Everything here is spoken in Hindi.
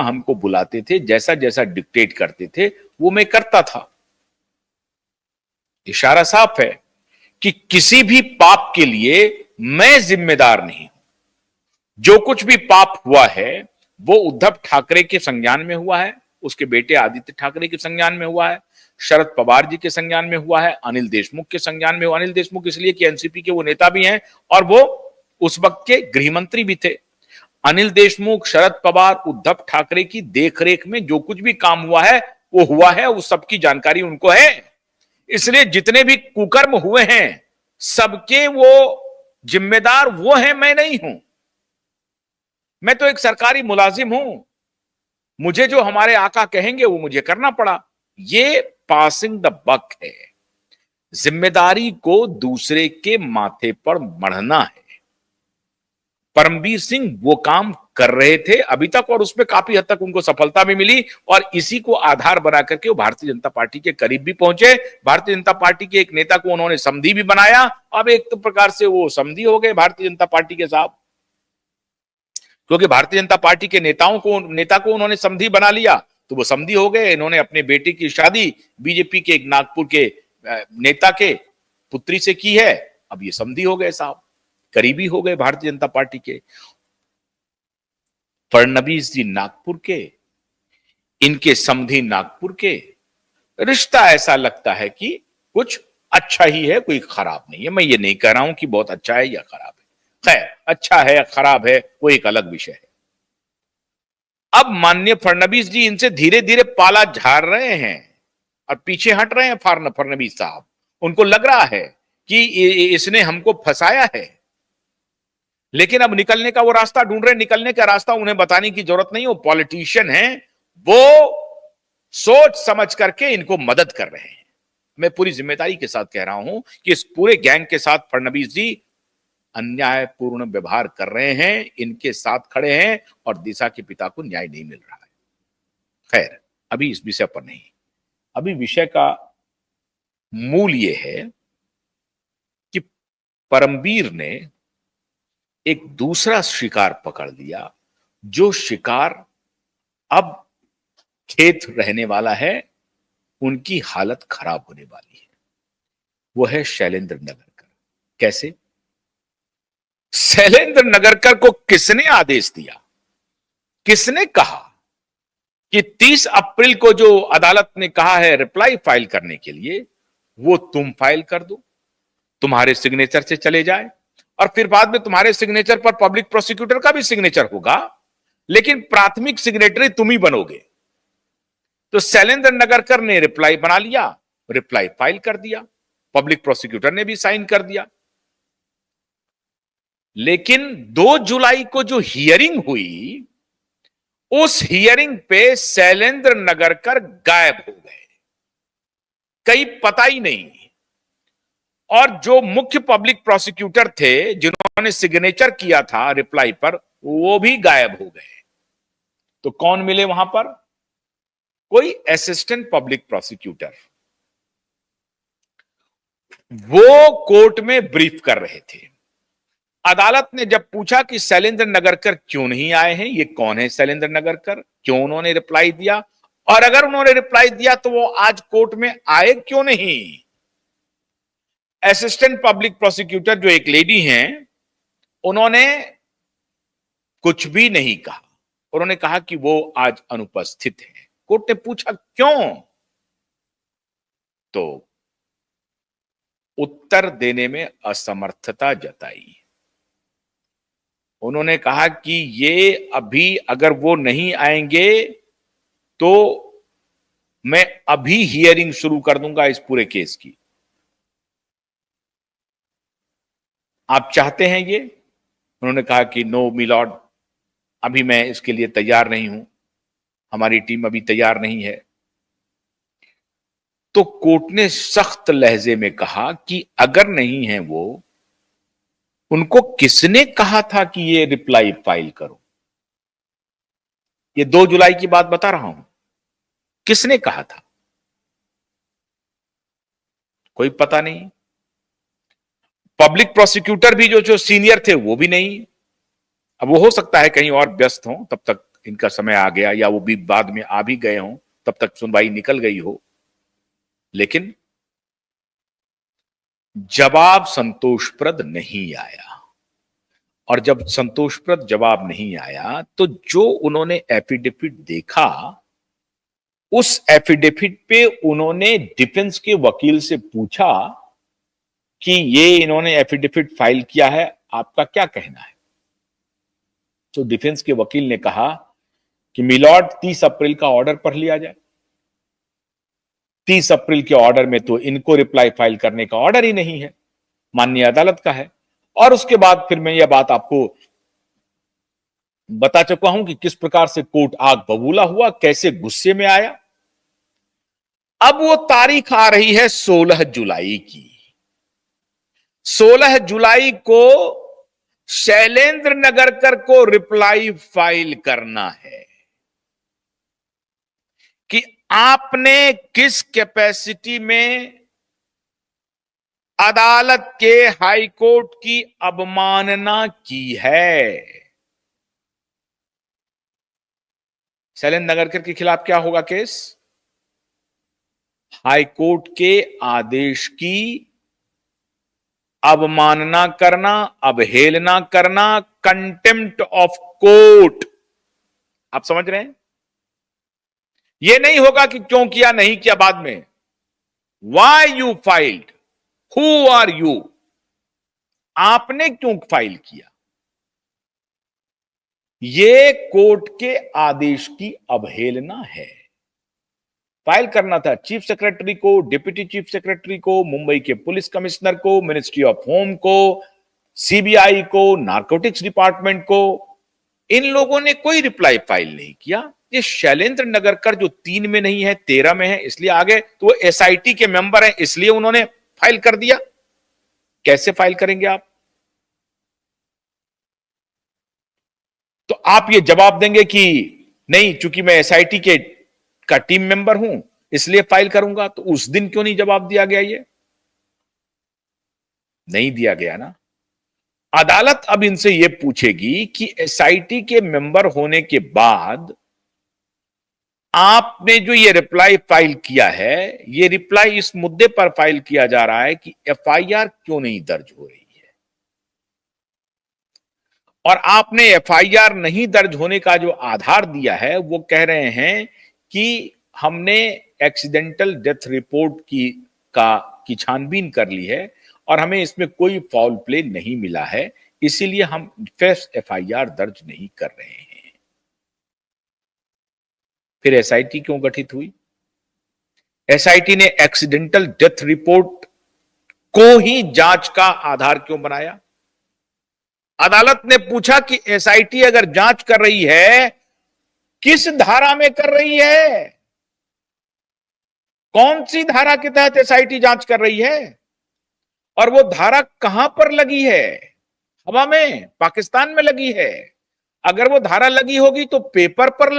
हमको बुलाते थे, जैसा जैसा डिक्टेट करते थे वो मैं करता था। इशारा साफ है कि किसी भी पाप के लिए मैं जिम्मेदार नहीं। जो कुछ भी पाप हुआ है वो उद्धव ठाकरे के संज्ञान में हुआ है, उसके बेटे आदित्य ठाकरे के संज्ञान में हुआ है, शरद पवार जी के संज्ञान में हुआ है, अनिल देशमुख के संज्ञान में हुआ। अनिल देशमुख इसलिए कि एनसीपी के वो नेता भी हैं और वो उस वक्त के गृह मंत्री भी थे। अनिल देशमुख, शरद पवार, उद्धव ठाकरे की देखरेख में जो कुछ भी काम हुआ है वो हुआ है, उस सबकी जानकारी उनको है। इसलिए जितने भी कुकर्म हुए हैं सबके वो जिम्मेदार वो हैं, मैं नहीं हूं। मैं तो एक सरकारी मुलाजिम हूं, मुझे जो हमारे आका कहेंगे वो मुझे करना पड़ा। ये पासिंग द बक है, जिम्मेदारी को दूसरे के माथे पर मढ़ना है। परमबीर सिंह वो काम कर रहे थे अभी तक और उसमें काफी हद तक उनको सफलता भी मिली और इसी को आधार बना करके वो भारतीय जनता पार्टी के करीब भी पहुंचे। भारतीय जनता पार्टी के एक नेता को उन्होंने समधी भी बनाया। अब एक तो प्रकार से वो समधी हो गए भारतीय जनता पार्टी के साथ, क्योंकि भारतीय जनता पार्टी के नेता को उन्होंने समधी बना लिया तो वो समधी हो गए। इन्होंने अपने बेटे की शादी बीजेपी के एक नागपुर के नेता के पुत्री से की है, अब ये समधी हो गए साहब, करीबी हो गए भारतीय जनता पार्टी के। फडणवीस जी नागपुर के, इनके समधी नागपुर के। रिश्ता ऐसा लगता है कि कुछ अच्छा ही है, कोई खराब नहीं है। मैं ये नहीं कह रहा हूं कि बहुत अच्छा है या खराब है, खैर अच्छा है या खराब है वो एक अलग विषय है। अब माननीय फडणवीस जी इनसे धीरे धीरे पाला झाड़ रहे हैं और पीछे हट रहे हैं फडणवीस साहब। उनको लग रहा है कि इसने हमको फंसाया है, लेकिन अब निकलने का वो रास्ता ढूंढ रहे। निकलने का रास्ता उन्हें बताने की जरूरत नहीं, वो पॉलिटिशियन हैं, वो सोच समझ करके इनको मदद कर रहे हैं। मैं पूरी जिम्मेदारी के साथ कह रहा हूं कि इस पूरे गैंग के साथ फडणवीस जी अन्यायपूर्ण व्यवहार कर रहे हैं, इनके साथ खड़े हैं और दिशा के पिता को न्याय नहीं मिल रहा है। खैर अभी इस विषय पर नहीं, अभी विषय का मूल यह है कि परमबीर ने एक दूसरा शिकार पकड़ लिया, जो शिकार अब खेत रहने वाला है, उनकी हालत खराब होने वाली है। वो है शैलेंद्र नगरकर। कैसे? शैलेंद्र नगरकर को किसने आदेश दिया, किसने कहा कि 30 अप्रैल को जो अदालत ने कहा है रिप्लाई फाइल करने के लिए, वो तुम फाइल कर दो, तुम्हारे सिग्नेचर से चले जाए और फिर बाद में तुम्हारे सिग्नेचर पर पब्लिक प्रोसिक्यूटर का भी सिग्नेचर होगा, लेकिन प्राथमिक सिग्नेटरी तुम ही बनोगे। तो शैलेंद्र नगरकर ने रिप्लाई बना लिया, रिप्लाई फाइल कर दिया, पब्लिक प्रोसिक्यूटर ने भी साइन कर दिया। लेकिन 2 जुलाई को जो हियरिंग हुई, उस हियरिंग पे शैलेंद्र नगरकर गायब हो गए, कहीं पता ही नहीं। और जो मुख्य पब्लिक प्रोसिक्यूटर थे जिन्होंने सिग्नेचर किया था रिप्लाई पर, वो भी गायब हो गए। तो कौन मिले वहां पर? कोई असिस्टेंट पब्लिक प्रोसिक्यूटर, वो कोर्ट में ब्रीफ कर रहे थे। अदालत ने जब पूछा कि शैलेंद्र नगरकर क्यों नहीं आए हैं, ये कौन है शैलेंद्र नगरकर, क्यों उन्होंने रिप्लाई दिया, और अगर उन्होंने रिप्लाई दिया तो वो आज कोर्ट में आए क्यों नहीं? असिस्टेंट पब्लिक प्रोसिक्यूटर जो एक लेडी हैं, उन्होंने कुछ भी नहीं कहा। उन्होंने कहा कि वो आज अनुपस्थित है। कोर्ट ने पूछा क्यों, तो उत्तर देने में असमर्थता जताई। उन्होंने कहा कि ये अभी अगर वो नहीं आएंगे तो मैं अभी हियरिंग शुरू कर दूंगा इस पूरे केस की। आप चाहते हैं ये? उन्होंने कहा कि नो मिलॉर्ड, अभी मैं इसके लिए तैयार नहीं हूं, हमारी टीम अभी तैयार नहीं है। तो कोर्ट ने सख्त लहजे में कहा कि अगर नहीं है वो, उनको किसने कहा था कि ये रिप्लाई फाइल करो? ये 2 जुलाई की बात बता रहा हूं, किसने कहा था? कोई पता नहीं। पब्लिक प्रोसिक्यूटर भी जो सीनियर थे वो भी नहीं। अब वो हो सकता है कहीं और व्यस्त हों, तब तक इनका समय आ गया या वो भी बाद में आ भी गए हों, तब तक सुनवाई निकल गई हो, लेकिन जवाब संतोषप्रद नहीं आया। और जब संतोषप्रद जवाब नहीं आया तो जो उन्होंने एफिडेविट देखा, उस एफिडेविट पे उन्होंने डिफेंस के वकील से पूछा कि ये इन्होंने एफिडेविट फाइल किया है, आपका क्या कहना है? तो डिफेंस के वकील ने कहा कि मिलॉर्ड 30 अप्रैल का ऑर्डर पढ़ लिया जाए। 30 अप्रैल के ऑर्डर में तो इनको रिप्लाई फाइल करने का ऑर्डर ही नहीं है, माननीय अदालत का है। और उसके बाद फिर मैं यह बात आपको बता चुका हूं कि किस प्रकार से कोर्ट आग बबूला हुआ, कैसे गुस्से में आया। अब वो तारीख आ रही है 16 जुलाई की। 16 जुलाई को शैलेंद्र नगरकर को रिप्लाई फाइल करना है कि आपने किस कैपेसिटी में अदालत के हाई कोर्ट की अवमानना की है। शैलेंद्र नगरकर के खिलाफ क्या होगा केस? हाई कोर्ट के आदेश की अवमानना करना, अवहेलना करना, कंटेम्प्ट ऑफ कोर्ट। आप समझ रहे हैं? यह नहीं होगा कि क्यों किया, नहीं किया बाद में। Why you filed, who are you, आपने क्यों फाइल किया। यह कोर्ट के आदेश की अवहेलना है। फाइल करना था चीफ सेक्रेटरी को, डिप्टी चीफ सेक्रेटरी को, मुंबई के पुलिस कमिश्नर को, मिनिस्ट्री ऑफ होम को, सीबीआई को, नारकोटिक्स डिपार्टमेंट को। इन लोगों ने कोई रिप्लाई फाइल नहीं किया। ये शैलेंद्र नगरकर जो 3 में नहीं है 13 में है, इसलिए आगे, तो वो एसआईटी के मेंबर हैं, इसलिए उन्होंने फाइल कर दिया। कैसे फाइल करेंगे आप? तो आप ये जवाब देंगे कि नहीं, चूंकि मैं एसआईटी के का टीम मेंबर हूं इसलिए फाइल करूंगा। तो उस दिन क्यों नहीं जवाब दिया गया? ये नहीं दिया गया ना। अदालत अब इनसे यह पूछेगी कि एसआईटी के मेंबर होने के बाद आपने जो ये रिप्लाई फाइल किया है, ये रिप्लाई इस मुद्दे पर फाइल किया जा रहा है कि एफआईआर क्यों नहीं दर्ज हो रही है। और आपने एफआईआर नहीं दर्ज होने का जो आधार दिया है, वो कह रहे हैं कि हमने एक्सीडेंटल डेथ रिपोर्ट की छानबीन कर ली है और हमें इसमें कोई फाउल प्ले नहीं मिला है, इसीलिए हम फ्रेश एफआईआर दर्ज नहीं कर रहे हैं। फिर एसआईटी क्यों गठित हुई? एसआईटी ने एक्सीडेंटल डेथ रिपोर्ट को ही जांच का आधार क्यों बनाया? अदालत ने पूछा कि एसआईटी अगर जांच कर रही है, किस धारा में कर रही है? कौन सी धारा के तहत एसआईटी जांच कर रही है? और वो धारा कहां पर लगी है? हवा में, पाकिस्तान में लगी है। अगर वो धारा लगी होगी तो पेपर पर लगी